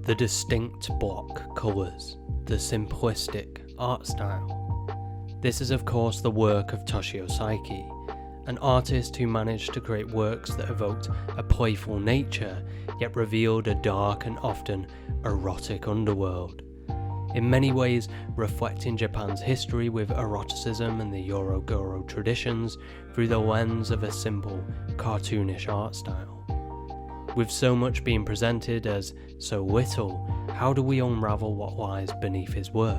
The distinct block colours, the simplistic art style. This is of course the work of Toshio Saeki, an artist who managed to create works that evoked a playful nature, yet revealed a dark and often erotic underworld. In many ways reflecting Japan's history with eroticism and the Ero Guro traditions through the lens of a simple, cartoonish art style. With so much being presented as so little, how do we unravel what lies beneath his work?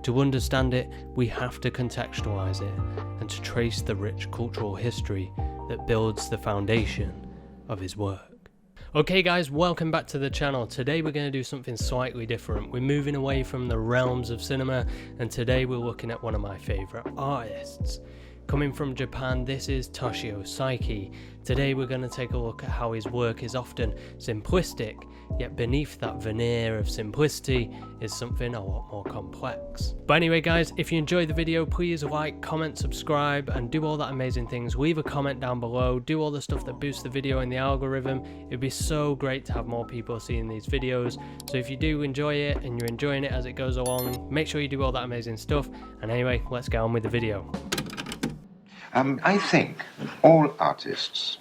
To understand it, we have to contextualize it and to trace the rich cultural history that builds the foundation of his work. Okay guys, welcome back to the channel. Today we're going to do something slightly different. We're moving away from the realms of cinema, and today we're looking at one of my favourite artists. Coming from Japan, this is Toshio Saeki. Today we're going to take a look at how his work is often simplistic, yet beneath that veneer of simplicity is something a lot more complex. But anyway guys, if you enjoyed the video, please like, comment, subscribe, and do all that amazing things. Leave a comment down below, do all the stuff that boosts the video in the algorithm. It'd be so great to have more people seeing these videos. So if you do enjoy it and you're enjoying it as it goes along, make sure you do all that amazing stuff. And anyway, let's get on with the video. I think all artists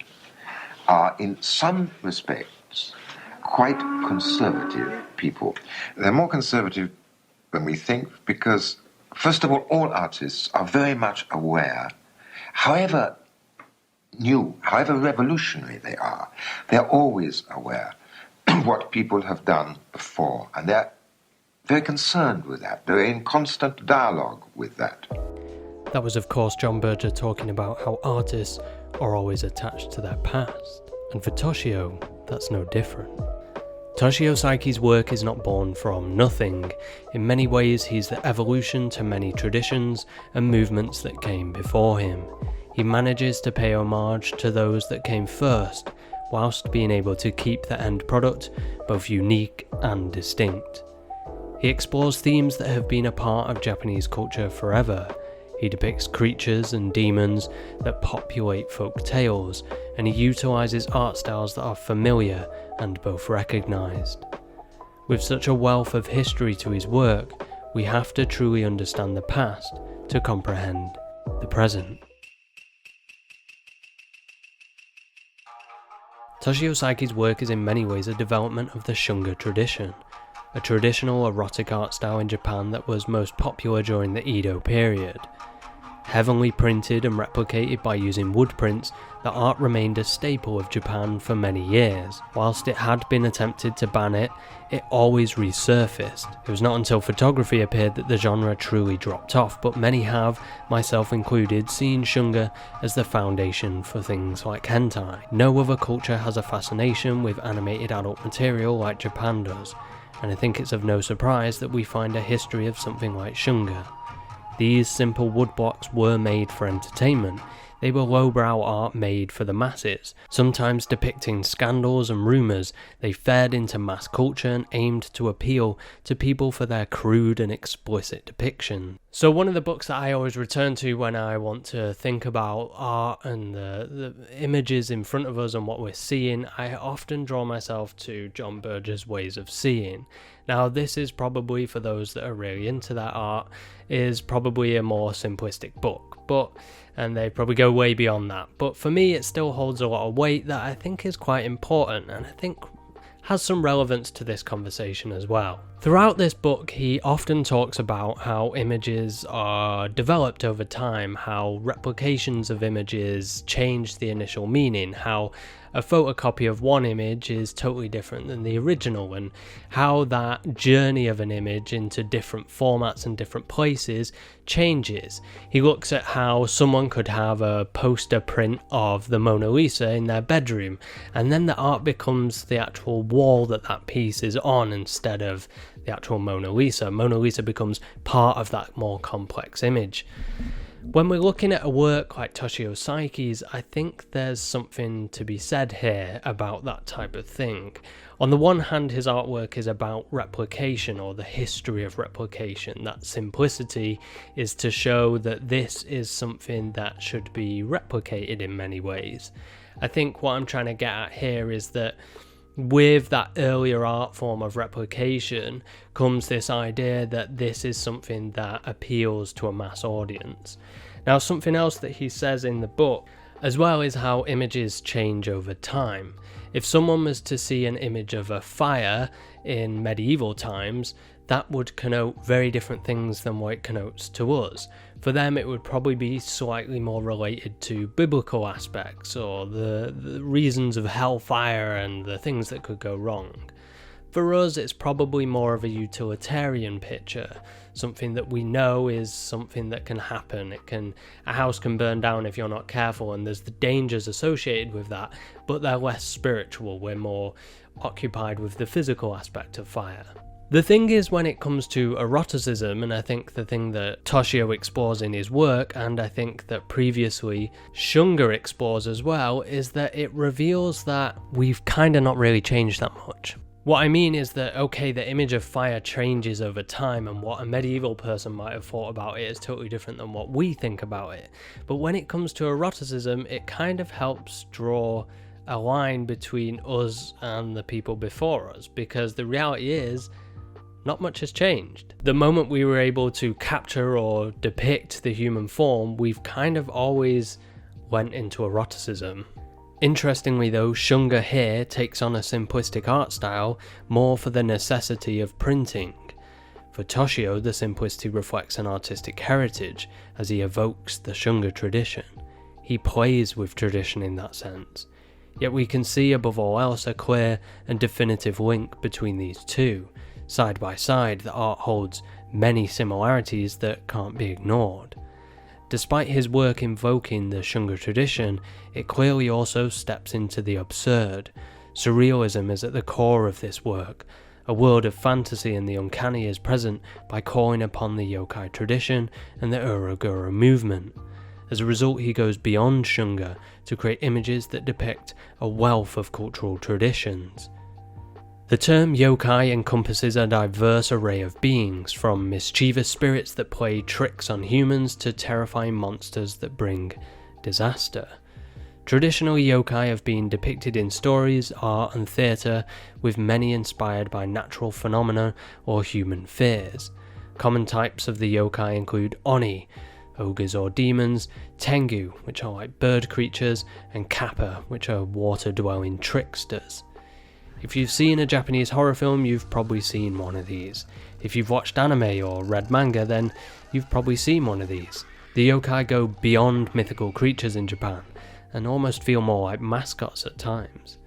are, in some respects, quite conservative people. They're more conservative than we think because, first of all artists are very much aware, however new, however revolutionary they are, they're always aware of what people have done before, and they're very concerned with that. They're in constant dialogue with that. That was of course John Berger talking about how artists are always attached to their past, and for Toshio, that's no different. Toshio Saeki's work is not born from nothing. In many ways he's the evolution to many traditions and movements that came before him. He manages to pay homage to those that came first, whilst being able to keep the end product both unique and distinct. He explores themes that have been a part of Japanese culture forever. He depicts creatures and demons that populate folk tales, and he utilises art styles that are familiar and both recognised. With such a wealth of history to his work, we have to truly understand the past to comprehend the present. Toshio Saeki's work is in many ways a development of the Shunga tradition, a traditional erotic art style in Japan that was most popular during the Edo period. Heavily printed and replicated by using wood prints, the art remained a staple of Japan for many years. Whilst it had been attempted to ban it, it always resurfaced. It was not until photography appeared that the genre truly dropped off, but many have, myself included, seen Shunga as the foundation for things like hentai. No other culture has a fascination with animated adult material like Japan does, and I think it's of no surprise that we find a history of something like Shunga. These simple woodblocks were made for entertainment. They were lowbrow art made for the masses. Sometimes depicting scandals and rumours, they fed into mass culture and aimed to appeal to people for their crude and explicit depiction. So one of the books that I always return to when I want to think about art and the images in front of us and what we're seeing, I often draw myself to John Berger's Ways of Seeing. Now this is probably, for those that are really into that art, is probably a more simplistic book, and they probably go way beyond that. But for me it still holds a lot of weight that I think is quite important, and I think has some relevance to this conversation as well. Throughout this book, he often talks about how images are developed over time, how replications of images change the initial meaning, how a photocopy of one image is totally different than the original, and how that journey of an image into different formats and different places changes. He looks at how someone could have a poster print of the Mona Lisa in their bedroom, and then the art becomes the actual wall that that piece is on instead of the actual Mona Lisa. Mona Lisa becomes part of that more complex image. When we're looking at a work like Toshio Saeki's, I think there's something to be said here about that type of thing. On the one hand, his artwork is about replication, or the history of replication. That simplicity is to show that this is something that should be replicated in many ways. I think what I'm trying to get at here is that With that earlier art form of replication comes this idea that this is something that appeals to a mass audience. Now, something else that he says in the book as well is how images change over time. If someone was to see an image of a fire in medieval times, that would connote very different things than what it connotes to us. For them, it would probably be slightly more related to biblical aspects or the reasons of hellfire and the things that could go wrong. For us, it's probably more of a utilitarian picture, something that we know is something that can happen. A house can burn down if you're not careful, and there's the dangers associated with that, but they're less spiritual. We're more occupied with the physical aspect of fire. The thing is, when it comes to eroticism, and I think the thing that Toshio explores in his work, and I think that previously Shunga explores as well, is that it reveals that we've kind of not really changed that much. What I mean is that, okay, the image of fire changes over time, and what a medieval person might have thought about it is totally different than what we think about it. But when it comes to eroticism, it kind of helps draw a line between us and the people before us, because the reality is, not much has changed. The moment we were able to capture or depict the human form, we've kind of always went into eroticism. Interestingly though, Shunga here takes on a simplistic art style more for the necessity of printing. For Toshio, the simplicity reflects an artistic heritage as he evokes the Shunga tradition. He plays with tradition in that sense. Yet we can see above all else a clear and definitive link between these two. Side by side, the art holds many similarities that can't be ignored. Despite his work invoking the Shunga tradition, it clearly also steps into the absurd. Surrealism is at the core of this work. A world of fantasy and the uncanny is present by calling upon the yokai tradition and the Ero Guro movement. As a result, he goes beyond Shunga to create images that depict a wealth of cultural traditions. The term yokai encompasses a diverse array of beings, from mischievous spirits that play tricks on humans to terrifying monsters that bring disaster. Traditionally, yokai have been depicted in stories, art and theatre, with many inspired by natural phenomena or human fears. Common types of the yokai include oni, ogres or demons, tengu, which are like bird creatures, and kappa, which are water-dwelling tricksters. If you've seen a Japanese horror film, you've probably seen one of these. If you've watched anime or read manga, then you've probably seen one of these. The yokai go beyond mythical creatures in Japan, and almost feel more like mascots at times.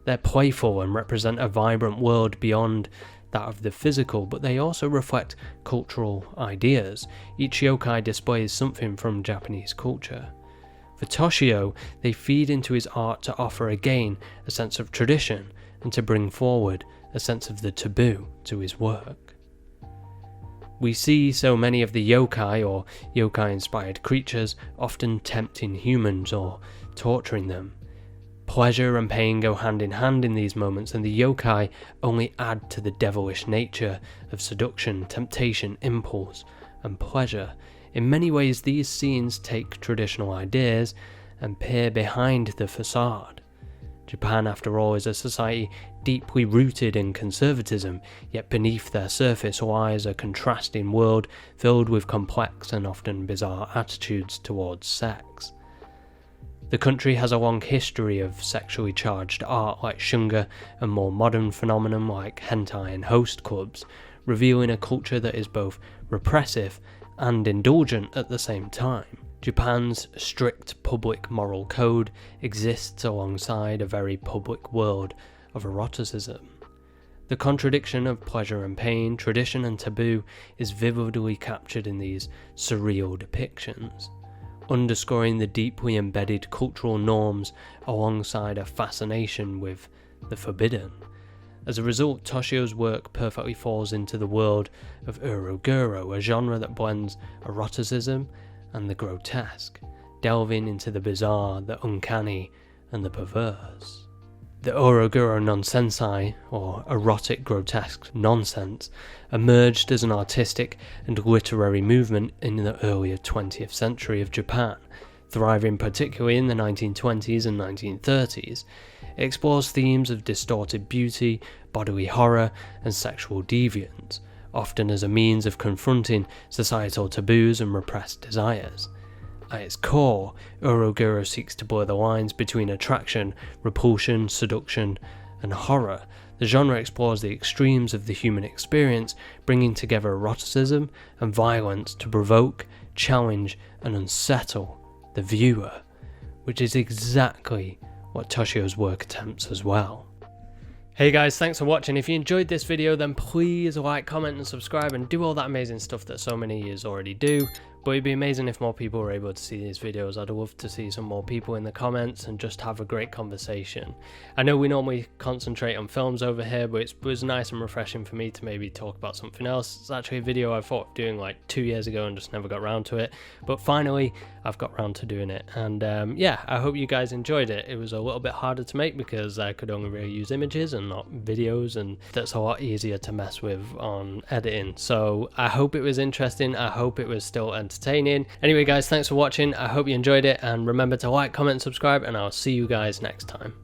They're playful and represent a vibrant world beyond that of the physical, but they also reflect cultural ideas. Each yokai displays something from Japanese culture. For Toshio, they feed into his art to offer again a sense of tradition, and to bring forward a sense of the taboo to his work. We see so many of the yokai or yokai-inspired creatures often tempting humans or torturing them. Pleasure and pain go hand in hand in these moments, and the yokai only add to the devilish nature of seduction, temptation, impulse, and pleasure. In many ways, these scenes take traditional ideas and peer behind the facade. Japan, after all, is a society deeply rooted in conservatism, yet beneath their surface lies a contrasting world filled with complex and often bizarre attitudes towards sex. The country has a long history of sexually charged art like Shunga and more modern phenomenon like hentai and host clubs, revealing a culture that is both repressive and indulgent at the same time. Japan's strict public moral code exists alongside a very public world of eroticism. The contradiction of pleasure and pain, tradition and taboo is vividly captured in these surreal depictions, underscoring the deeply embedded cultural norms alongside a fascination with the forbidden. As a result, Toshio's work perfectly falls into the world of Ero Guro, a genre that blends eroticism and the grotesque, delving into the bizarre, the uncanny, and the perverse. The Ero Guro nonsensai, or erotic grotesque nonsense, emerged as an artistic and literary movement in the earlier 20th century of Japan, thriving particularly in the 1920s and 1930s. It explores themes of distorted beauty, bodily horror, and sexual deviance, often as a means of confronting societal taboos and repressed desires. At its core, Ero Guro seeks to blur the lines between attraction, repulsion, seduction, and horror. The genre explores the extremes of the human experience, bringing together eroticism and violence to provoke, challenge, and unsettle the viewer, which is exactly what Toshio's work attempts as well. Hey guys, thanks for watching. If you enjoyed this video, then please like, comment, and subscribe, and do all that amazing stuff that so many of you already do. But it'd be amazing if more people were able to see these videos. I'd love to see some more people in the comments and just have a great conversation. I know we normally concentrate on films over here, but it was nice and refreshing for me to maybe talk about something else. It's actually a video I thought of doing like 2 years ago and just never got around to it. But finally, I've got around to doing it. And yeah, I hope you guys enjoyed it. It was a little bit harder to make because I could only really use images and not videos, and that's a lot easier to mess with on editing. So I hope it was interesting. I hope it was still entertaining. Anyway guys, thanks for watching. I hope you enjoyed it, and remember to like, comment, and subscribe, and I'll see you guys next time.